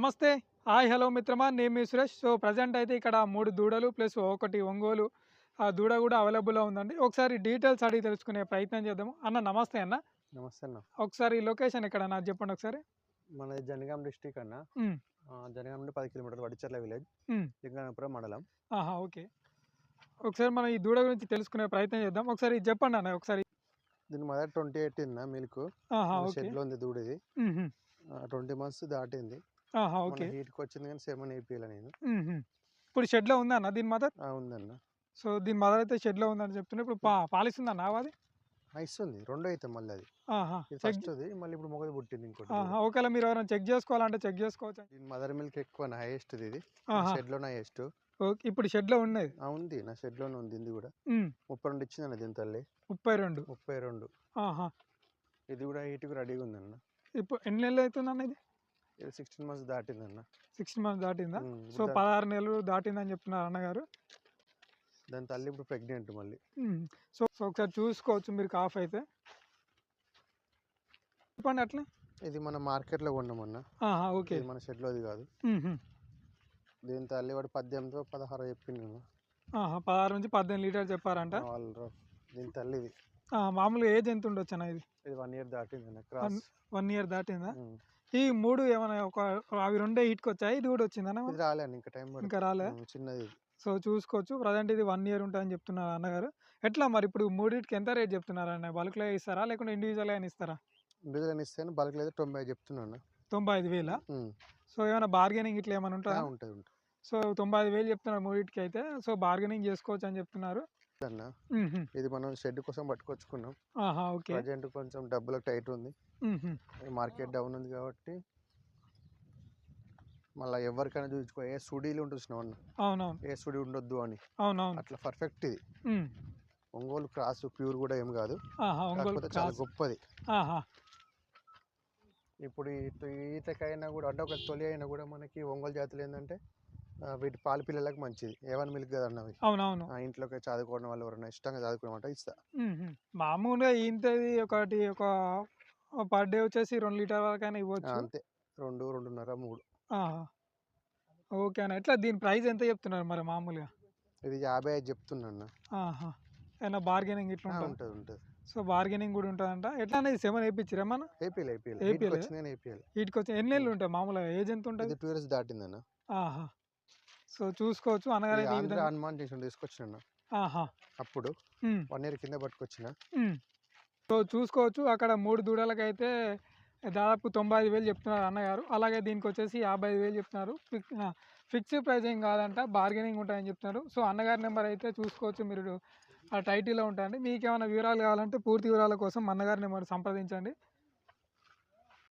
నమస్తే. Hi, hello మిత్రమా. నేను మీ సురేష్. సో, ప్రెజెంట్ అయితే ఇక్కడ 3 దూడలు ప్లస్ ఒకటి ఒంగోలు దూడ కూడా అవైలబుల్‌లో ఉందండి. ఒకసారి డీటెయిల్స్ అడిగి తెలుసుకునే ప్రయత్నం చేద్దాము. అన్న నమస్తే అన్న. నమస్తే అన్న. ఒకసారి లొకేషన్ ఎక్కడ నాకు చెప్పండి ఒకసారి? మనది జనగాం డిస్ట్రిక్ట్ అన్న. హ్మ్. జనగాం నుండి 10 కిలోమీటర్లు వడిచెర్ల విలేజ్, హ్మ్. లింగనాపురం మండలం. ఆహా! ఓకే. ఒకసారి మనం ఈ దూడ గురించి తెలుసుకునే ప్రయత్నం చేద్దాం. ఒకసారి ఇది చెప్పండి అన్న ఒకసారి. దీని మదర్ 28 అన్న మిల్క్. ఆహా! ఓకే. షెడ్లో ఉంది దూడ ఇది. హుహు. 20 మంత్స్ దాటింది. ఆహా! మన ఓకే. హీట్కి వచ్చింది కానీ 7 ఏపీఎల్ నేను. హుహు. ఇప్పుడు షెడ్‌లో ఉందా అన్న దీని మదర్? ఉందన్న. సో, దీని మదర్ అయితే షెడ్‌లో ఉందని చెప్తున్నారు. ఇప్పుడు పాలిస్తుందా అన్న ఆవు అది? ఇస్తుంది. రెండో అయితే మళ్ళీ అది. ఆహా! ఇది చెక్ ఫస్ట్‌ది, మళ్ళీ ఇప్పుడు మొగది పుట్టింది ఇంకోటి. ఆహా! ఒకవేళ మీరు ఎవరైనా చెక్ చేసుకోవాలంటే చెక్ చేసుకోవచ్చా? దీని మదర్ మిల్క్ ఎక్కువ అన్న, హైయెస్ట్ ఇది. ఆహా! షెడ్లోనే హైయెస్ట్. ఓకే. ఇప్పుడు షెడ్‌లో ఉన్నది. ఉంది, నా షెడ్లోనే ఉంది ఇది కూడా. హ్మ్. 32 ఇచ్చిందన్న దీని తల్లి. 32. 32. ఆహా! ఇది కూడా హీట్కి రెడీగా ఉందన్న. ఇప్పుడు ఎన్ని నెలలు అవుతుందన్న ఇది? ఇది 16 మంత్స్ దాటిందన్న. 16 మంత్స్ దాటిందా? సో, ఇప్పుడు 16 నెలలు దాటిందని చెప్తున్నారు అన్నగారు. దాని తల్లి ఇప్పుడు ప్రెగ్నెంట్ మళ్ళీ. సో, ఒకసారి చూసుకోవచ్చు మీరు కాఫ్ అయితే. చెప్పండి అట్లా. ఇది మన మార్కెట్లో కొన్నామన్న. ఆహా! ఓకే. ఇది మన షెడ్లోది కాదు. దీని తల్లి వాడు 18తో 16 చెప్పిండు. ఆహా! 16-18 లీటర్లు చెప్పారంట. వాళ్ళు దీని తల్లి ఇది. మామూలుగా ఏజ్ ఎంత ఉండొచ్చు అన్న ఇది? ఇది 1 ఇయర్ దాటింది క్రాస్. 1 ఇయర్ దాటిందా? ఈ 3 ఏమైనా అవి రెండే హీట్కి వచ్చాయి, ఇది కూడా వచ్చిందన్న? ఇది రాలే ఇంకా టైం పడుతుంది. ఇంకా రాలే. చిన్నది. సో, చూసుకోవచ్చు. ప్రజెంట్ ఇది 1 ఇయర్ ఉంటుందని చెప్తున్నారు అన్నగారు. ఎట్లా మరి ఇప్పుడు మూడిటికి ఎంత రేట్ చెప్తున్నారు అన్న? బల్క్‌లో ఇస్తారా లేకుంటే ఇండివిజువల్‌గా ఇస్తారా? ఇండివిజువల్ ఇస్తాను, బల్క్ లేదు. 90 చెప్తున్నాను. 95,000. సో, ఏమైనా బార్గెనింగ్ ఇట్లా ఏమైనా ఉంటుందా? ఉంటుంది. సో, 95,000 చెప్తున్నారు మూడిటికి అయితే. సో, బార్గెనింగ్ చేసుకోవచ్చు అని చెప్తున్నారు. అన్న ఇది మనం షెడ్ కోసం పట్టుకొచ్చుకున్నాం. ఆహా! ఓకే. ప్రజెంట్ కొంచెం డబ్బులకు టైట్ ఉంది. మార్కెట్ డౌన్ ఉంది కాబట్టి మళ్ళీ ఎవరికైనా చూపించుకో. ఏ సుడీలు ఉంటుంది అన్న. అవునవును. ఏ సుడి ఉండొద్దు అని. అవునవును. అట్లా పర్ఫెక్ట్ ఇది. ఒంగోలు క్రాస్, ప్యూర్ కూడా ఏం కాదు. కాకపోతే చాలా గొప్పది. ఇప్పుడు ఈతకైనా కూడా అంటే ఒక తొలి అయినా కూడా మనకి ఒంగోలు జాతులు ఏంటంటే వీటి పాల పిల్లలకు మంచిది. ఏవన్ మిల్క్ కదా అన్నవి. అవునవును. ఇంట్లోకి చదువుకోవడం వాళ్ళు ఎవరైనా ఇష్టంగా చదువుకోవడం ఇస్తా. మామూలుగా ఇంతది ఒకటి ఒక పర్ డే వచ్చేసి 2 లీటర్ వరకైనా ఇవ్వచ్చు. అంతే. 2, 2.5, 3. ఓకే అన్న. ఎట్లా దీని ప్రైస్ ఎంత చెప్తున్నారు మరి మామూలుగా? ఇది 55 చెప్తున్నా. ఏమైనా బార్గెనింగ్ ఇట్లా ఉంటుంది? ఉంటుంది. సో, బార్గెనింగ్ కూడా ఉంటుందంట. ఎట్లా అనేది 7 వేయించిరా మనం? ఏపీఎల్. వీటికి వచ్చి ఎన్ని నెలలు ఉంటాయి మామూలుగా? ఏజ్ ఎంత ఉంటుంది? ఇది 2 ఇయర్స్ దాటిందన్న. సో, చూసుకోవచ్చు అన్నగారు అయితే ఈ విధంగా హనుమాన్ జంక్షన్ తీసుకొచ్చిన అప్పుడు 1 ఇయర్ కింద పట్టుకొచ్చిన. సో, చూసుకోవచ్చు అక్కడ 3 దూడలకైతే దాదాపు 95,000 చెప్తున్నారు అన్నగారు. అలాగే దీనికి వచ్చేసి 55,000 చెప్తున్నారు. ఫిక్స్డ్ ప్రైస్ ఏం కాదంట, బార్గెనింగ్ ఉంటాయని చెప్తున్నారు. సో, అన్నగారి నెంబర్ అయితే చూసుకోవచ్చు మీరు, ఆ టైటిల్లో ఉంటాయండి. మీకు ఏమైనా వివరాలు కావాలంటే పూర్తి వివరాల కోసం అన్నగారి నెంబర్ సంప్రదించండి.